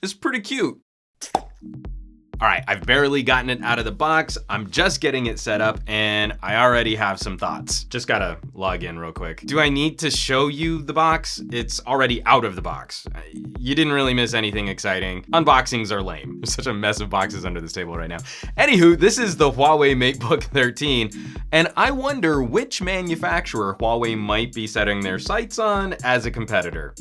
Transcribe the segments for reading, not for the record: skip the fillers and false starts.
is pretty cute. All right, I've barely gotten it out of the box. I'm just getting it set up and I already have some thoughts. Just gotta log in real quick. Do I need to show you the box? It's already out of the box. You didn't really miss anything exciting. Unboxings are lame. There's such a mess of boxes under this table right now. Anywho, this is the Huawei MateBook 13, and I wonder which manufacturer Huawei might be setting their sights on as a competitor.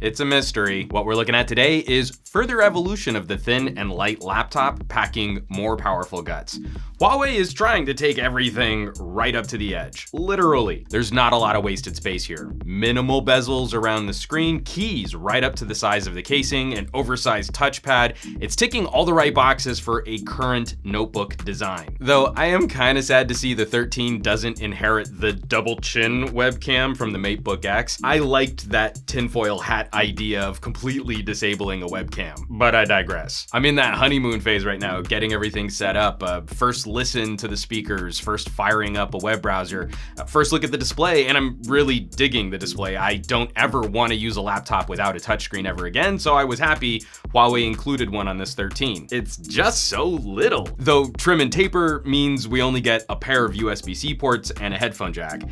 It's a mystery. What we're looking at today is further evolution of the thin and light laptop packing more powerful guts. Huawei is trying to take everything right up to the edge. Literally, there's not a lot of wasted space here. Minimal bezels around the screen, keys right up to the size of the casing, an oversized touchpad. It's ticking all the right boxes for a current notebook design. Though I am kind of sad to see the 13 doesn't inherit the double chin webcam from the MateBook X. I liked that tinfoil hat idea of completely disabling a webcam, but I digress. I'm in that honeymoon phase right now, getting everything set up. First listen to the speakers, first firing up a web browser, first look at the display, and I'm really digging the display. I don't ever want to use a laptop without a touchscreen ever again, so I was happy Huawei included one on this 13. It's just so little. Though trim and taper means we only get a pair of USB-C ports and a headphone jack.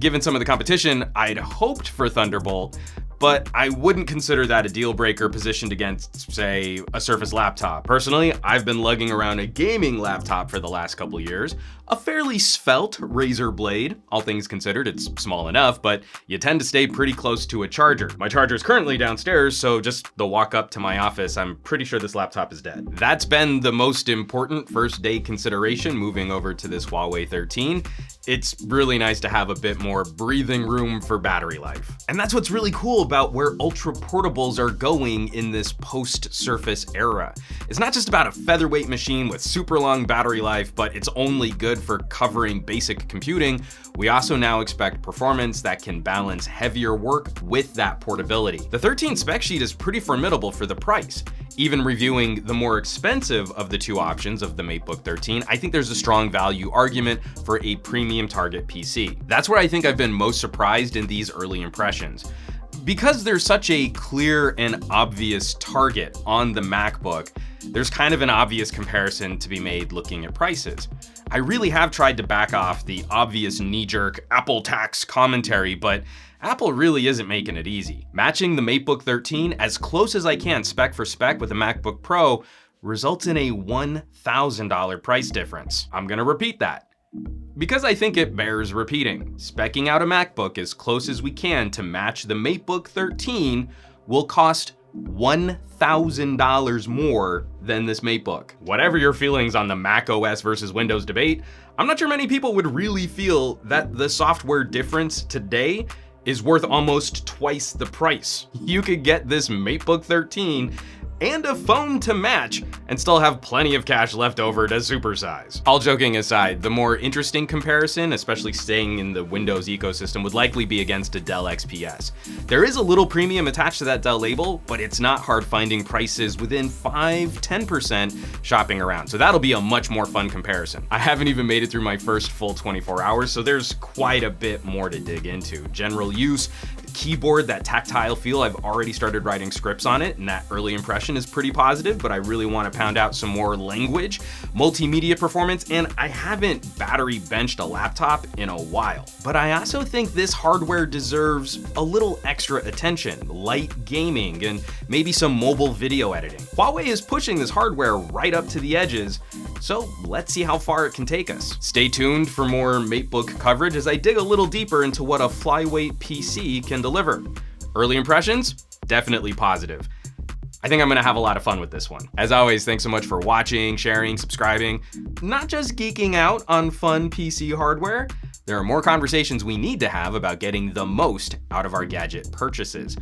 Given some of the competition, I'd hoped for Thunderbolt, but I wouldn't consider that a deal breaker positioned against, say, a Surface laptop. Personally, I've been lugging around a gaming laptop for the last couple years, a fairly svelte Razer blade. All things considered, it's small enough, but you tend to stay pretty close to a charger. My charger's currently downstairs, so just the walk up to my office, I'm pretty sure this laptop is dead. That's been the most important first day consideration moving over to this Huawei 13. It's really nice to have a bit more breathing room for battery life. And that's what's really cool about where ultra portables are going in this post-Surface era. It's not just about a featherweight machine with super long battery life, but it's only good for covering basic computing. We also now expect performance that can balance heavier work with that portability. The 13 spec sheet is pretty formidable for the price. Even reviewing the more expensive of the two options of the MateBook 13, I think there's a strong value argument for a premium target PC. That's where I think I've been most surprised in these early impressions. Because there's such a clear and obvious target on the MacBook, there's kind of an obvious comparison to be made looking at prices. I really have tried to back off the obvious knee-jerk Apple tax commentary, but Apple really isn't making it easy. Matching the MateBook 13 as close as I can spec for spec with a MacBook Pro results in a $1,000 price difference. I'm gonna repeat that, because I think it bears repeating. Speccing out a MacBook as close as we can to match the MateBook 13 will cost $1,000 more than this MateBook. Whatever your feelings on the Mac OS versus Windows debate, I'm not sure many people would really feel that the software difference today is worth almost twice the price. You could get this MateBook 13 and a phone to match and still have plenty of cash left over to supersize. All joking aside, the more interesting comparison, especially staying in the Windows ecosystem, would likely be against a Dell XPS. There is a little premium attached to that Dell label, but it's not hard finding prices within 5–10% shopping around, so that'll be a much more fun comparison. I haven't even made it through my first full 24 hours, so there's quite a bit more to dig into. General use, keyboard, that tactile feel, I've already started writing scripts on it, and that early impression is pretty positive, but I really want to pound out some more language, multimedia performance, and I haven't battery benched a laptop in a while. But I also think this hardware deserves a little extra attention, light gaming, and maybe some mobile video editing. Huawei is pushing this hardware right up to the edges, so let's see how far it can take us. Stay tuned for more MateBook coverage as I dig a little deeper into what a flyweight PC can deliver. Early impressions? Definitely positive. I think I'm gonna have a lot of fun with this one. As always, thanks so much for watching, sharing, subscribing. Not just geeking out on fun PC hardware, there are more conversations we need to have about getting the most out of our gadget purchases.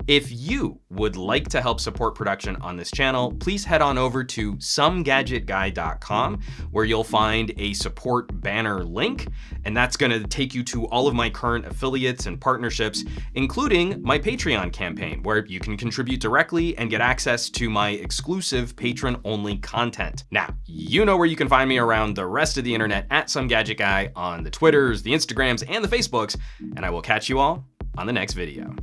If you would like to help support production on this channel, please head on over to SomeGadgetGuy.com, where you'll find a support banner link, and that's gonna take you to all of my current affiliates and partnerships, including my Patreon campaign, where you can contribute directly and get access to my exclusive patron-only content. Now, you know where you can find me around the rest of the internet at SomeGadgetGuy on the Twitters, the Instagrams, and the Facebooks, and I will catch you all on the next video.